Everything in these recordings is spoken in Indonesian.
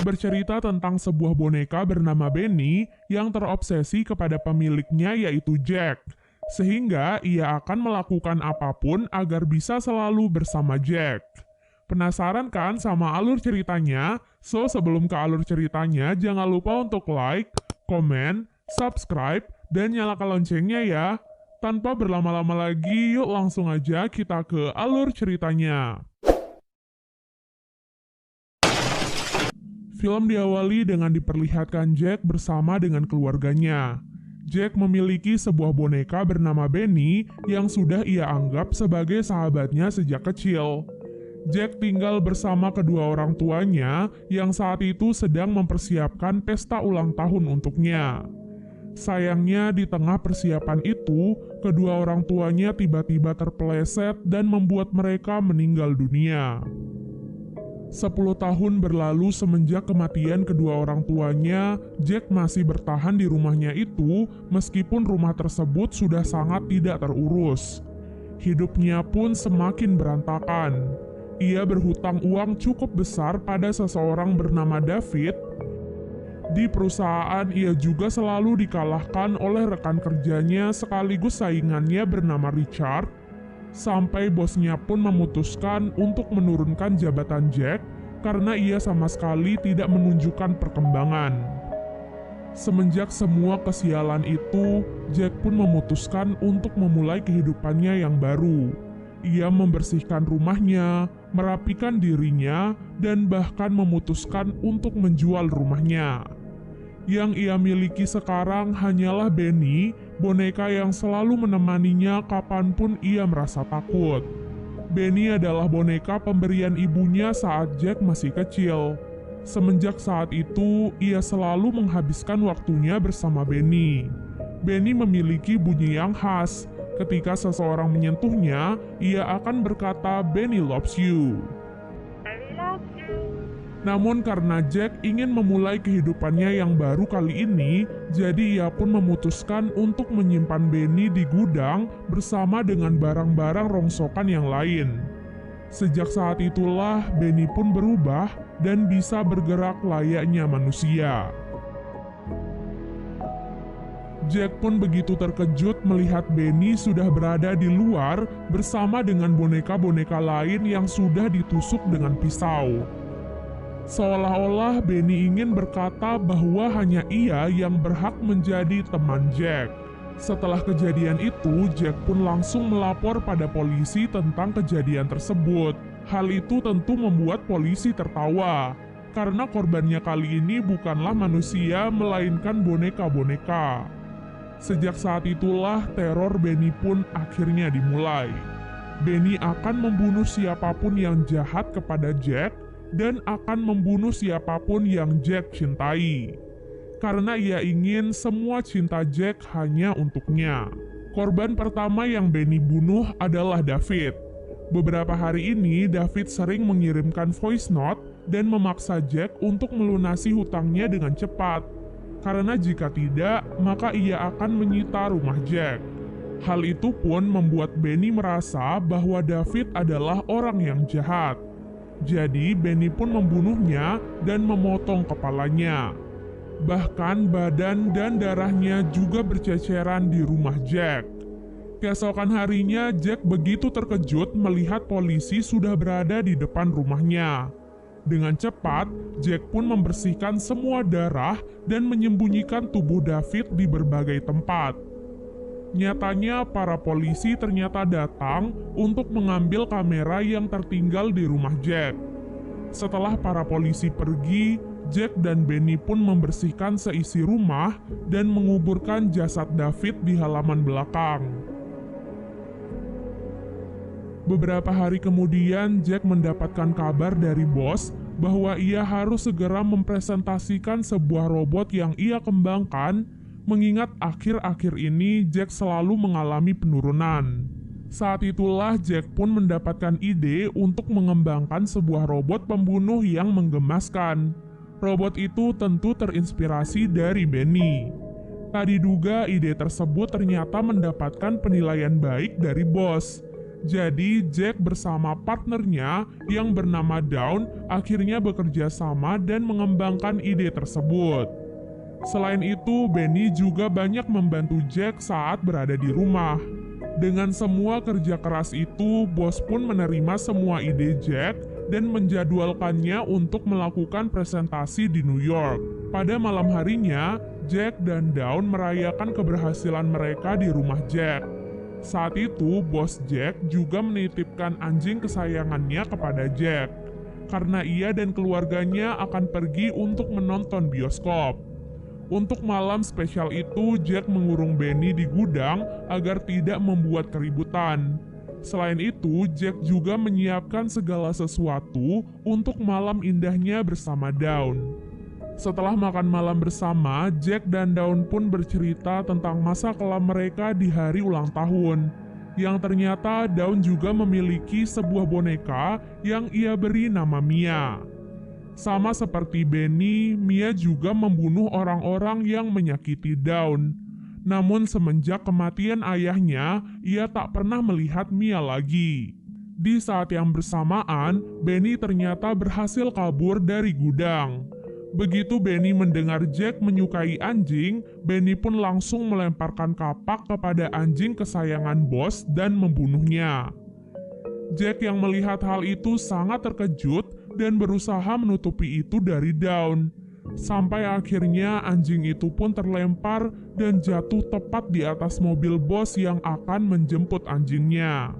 bercerita tentang sebuah boneka bernama Benny yang terobsesi kepada pemiliknya yaitu Jack, sehingga ia akan melakukan apapun agar bisa selalu bersama Jack. Penasaran kan sama alur ceritanya? So, sebelum ke alur ceritanya, jangan lupa untuk like, komen, subscribe, dan nyalakan loncengnya ya. Tanpa berlama-lama lagi, yuk langsung aja kita ke alur ceritanya. Film diawali dengan diperlihatkan Jack bersama dengan keluarganya. Jack memiliki sebuah boneka bernama Benny yang sudah ia anggap sebagai sahabatnya sejak kecil. Jack tinggal bersama kedua orang tuanya yang saat itu sedang mempersiapkan pesta ulang tahun untuknya. Sayangnya di tengah persiapan itu, kedua orang tuanya tiba-tiba terpeleset dan membuat mereka meninggal dunia. 10 tahun berlalu semenjak kematian kedua orang tuanya, Jack masih bertahan di rumahnya itu meskipun rumah tersebut sudah sangat tidak terurus. Hidupnya pun semakin berantakan. Ia berhutang uang cukup besar pada seseorang bernama David. Di perusahaan ia juga selalu dikalahkan oleh rekan kerjanya sekaligus saingannya bernama Richard, sampai bosnya pun memutuskan untuk menurunkan jabatan Jack karena ia sama sekali tidak menunjukkan perkembangan. Semenjak semua kesialan itu, Jack pun memutuskan untuk memulai kehidupannya yang baru. Ia membersihkan rumahnya, merapikan dirinya, dan bahkan memutuskan untuk menjual rumahnya. Yang ia miliki sekarang hanyalah Benny, boneka yang selalu menemaninya kapanpun ia merasa takut. Benny adalah boneka pemberian ibunya saat Jack masih kecil. Semenjak saat itu, ia selalu menghabiskan waktunya bersama Benny. Benny memiliki bunyi yang khas. Ketika seseorang menyentuhnya, ia akan berkata, "Benny loves you." Namun karena Jack ingin memulai kehidupannya yang baru kali ini, jadi ia pun memutuskan untuk menyimpan Benny di gudang bersama dengan barang-barang rongsokan yang lain. Sejak saat itulah Benny pun berubah dan bisa bergerak layaknya manusia. Jack pun begitu terkejut melihat Benny sudah berada di luar bersama dengan boneka-boneka lain yang sudah ditusuk dengan pisau. Seolah-olah Benny ingin berkata bahwa hanya ia yang berhak menjadi teman Jack. Setelah kejadian itu, Jack pun langsung melapor pada polisi tentang kejadian tersebut. Hal itu tentu membuat polisi tertawa, karena korbannya kali ini bukanlah manusia melainkan boneka-boneka. Sejak saat itulah teror Benny pun akhirnya dimulai. Benny akan membunuh siapapun yang jahat kepada Jack dan akan membunuh siapapun yang Jack cintai. Karena ia ingin semua cinta Jack hanya untuknya. Korban pertama yang Benny bunuh adalah David. Beberapa hari ini David sering mengirimkan voice note dan memaksa Jack untuk melunasi hutangnya dengan cepat. Karena jika tidak, maka ia akan menyita rumah Jack. Hal itu pun membuat Benny merasa bahwa David adalah orang yang jahat. Jadi Benny pun membunuhnya dan memotong kepalanya. Bahkan badan dan darahnya juga berceceran di rumah Jack. Keesokan harinya Jack begitu terkejut melihat polisi sudah berada di depan rumahnya. Dengan cepat, Jack pun membersihkan semua darah dan menyembunyikan tubuh David di berbagai tempat. Nyatanya, para polisi ternyata datang untuk mengambil kamera yang tertinggal di rumah Jack. Setelah para polisi pergi, Jack dan Benny pun membersihkan seisi rumah dan menguburkan jasad David di halaman belakang. Beberapa hari kemudian, Jack mendapatkan kabar dari bos bahwa ia harus segera mempresentasikan sebuah robot yang ia kembangkan, mengingat akhir-akhir ini Jack selalu mengalami penurunan. Saat itulah Jack pun mendapatkan ide untuk mengembangkan sebuah robot pembunuh yang menggemaskan. Robot itu tentu terinspirasi dari Benny. Tak diduga ide tersebut ternyata mendapatkan penilaian baik dari bos. Jadi Jack bersama partnernya yang bernama Dawn akhirnya bekerja sama dan mengembangkan ide tersebut. Selain itu, Benny juga banyak membantu Jack saat berada di rumah. Dengan semua kerja keras itu, bos pun menerima semua ide Jack dan menjadwalkannya untuk melakukan presentasi di New York. Pada malam harinya, Jack dan Dawn merayakan keberhasilan mereka di rumah Jack. Saat itu, bos Jack juga menitipkan anjing kesayangannya kepada Jack, karena ia dan keluarganya akan pergi untuk menonton bioskop. Untuk malam spesial itu, Jack mengurung Benny di gudang agar tidak membuat keributan. Selain itu, Jack juga menyiapkan segala sesuatu untuk malam indahnya bersama Dawn. Setelah makan malam bersama, Jack dan Dawn pun bercerita tentang masa kelam mereka di hari ulang tahun. Yang ternyata Dawn juga memiliki sebuah boneka yang ia beri nama Mia. Sama seperti Benny, Mia juga membunuh orang-orang yang menyakiti Dawn. Namun semenjak kematian ayahnya, ia tak pernah melihat Mia lagi. Di saat yang bersamaan, Benny ternyata berhasil kabur dari gudang. Begitu Benny mendengar Jack menyukai anjing, Benny pun langsung melemparkan kapak kepada anjing kesayangan bos dan membunuhnya. Jack yang melihat hal itu sangat terkejut dan berusaha menutupi itu dari Dawn. Sampai akhirnya anjing itu pun terlempar dan jatuh tepat di atas mobil bos yang akan menjemput anjingnya.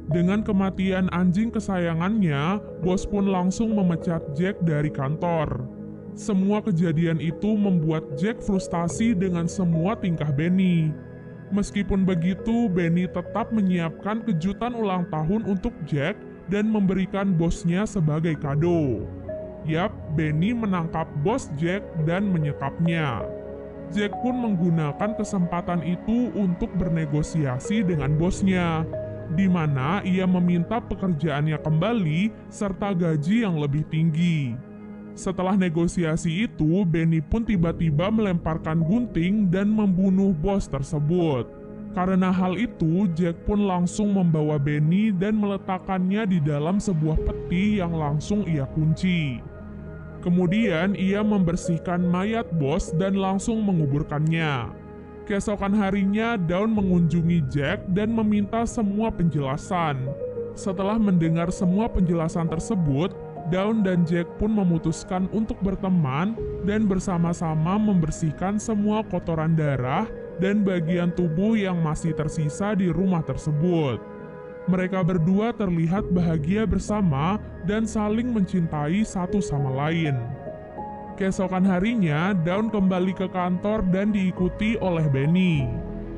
Dengan kematian anjing kesayangannya, bos pun langsung memecat Jack dari kantor. Semua kejadian itu membuat Jack frustasi dengan semua tingkah Benny. Meskipun begitu, Benny tetap menyiapkan kejutan ulang tahun untuk Jack dan memberikan bosnya sebagai kado. Yap, Benny menangkap bos Jack dan menyekapnya. Jack pun menggunakan kesempatan itu untuk bernegosiasi dengan bosnya, di mana ia meminta pekerjaannya kembali serta gaji yang lebih tinggi. Setelah negosiasi itu, Benny pun tiba-tiba melemparkan gunting dan membunuh bos tersebut. Karena hal itu, Jack pun langsung membawa Benny dan meletakkannya di dalam sebuah peti yang langsung ia kunci. Kemudian ia membersihkan mayat bos dan langsung menguburkannya. Keesokan harinya, Dawn mengunjungi Jack dan meminta semua penjelasan. Setelah mendengar semua penjelasan tersebut, Dawn dan Jack pun memutuskan untuk berteman dan bersama-sama membersihkan semua kotoran darah dan bagian tubuh yang masih tersisa di rumah tersebut. Mereka berdua terlihat bahagia bersama dan saling mencintai satu sama lain. Keesokan harinya, Dawn kembali ke kantor dan diikuti oleh Benny.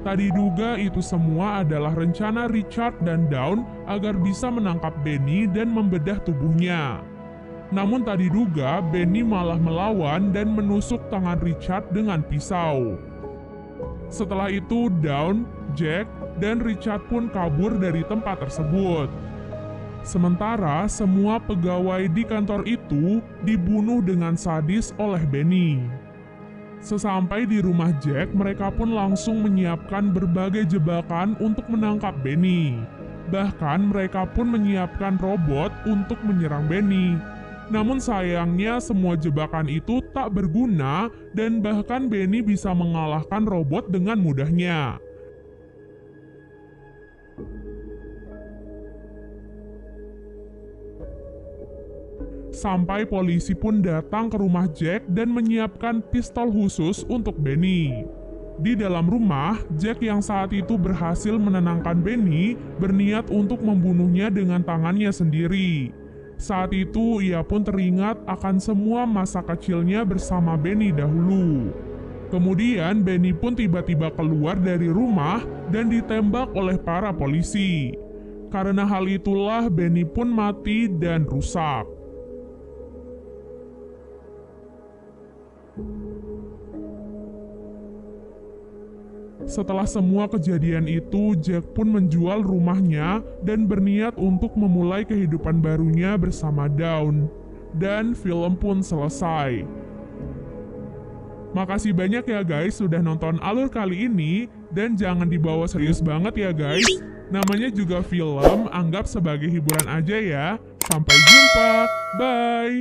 Tak diduga itu semua adalah rencana Richard dan Dawn agar bisa menangkap Benny dan membedah tubuhnya. Namun tak diduga, Benny malah melawan dan menusuk tangan Richard dengan pisau. Setelah itu, Dawn, Jack, dan Richard pun kabur dari tempat tersebut. Sementara semua pegawai di kantor itu dibunuh dengan sadis oleh Benny. Sesampai di rumah Jack, mereka pun langsung menyiapkan berbagai jebakan untuk menangkap Benny. Bahkan mereka pun menyiapkan robot untuk menyerang Benny. Namun sayangnya semua jebakan itu tak berguna dan bahkan Benny bisa mengalahkan robot dengan mudahnya. Sampai polisi pun datang ke rumah Jack dan menyiapkan pistol khusus untuk Benny. Di dalam rumah, Jack yang saat itu berhasil menenangkan Benny berniat untuk membunuhnya dengan tangannya sendiri. Saat itu ia pun teringat akan semua masa kecilnya bersama Benny dahulu. Kemudian Benny pun tiba-tiba keluar dari rumah dan ditembak oleh para polisi. Karena hal itulah Benny pun mati dan rusak. Setelah semua kejadian itu, Jack pun menjual rumahnya dan berniat untuk memulai kehidupan barunya bersama Dawn. Dan film pun selesai. Makasih banyak ya guys sudah nonton alur kali ini, dan jangan dibawa serius banget ya guys. Namanya juga film, anggap sebagai hiburan aja ya. Sampai jumpa, bye!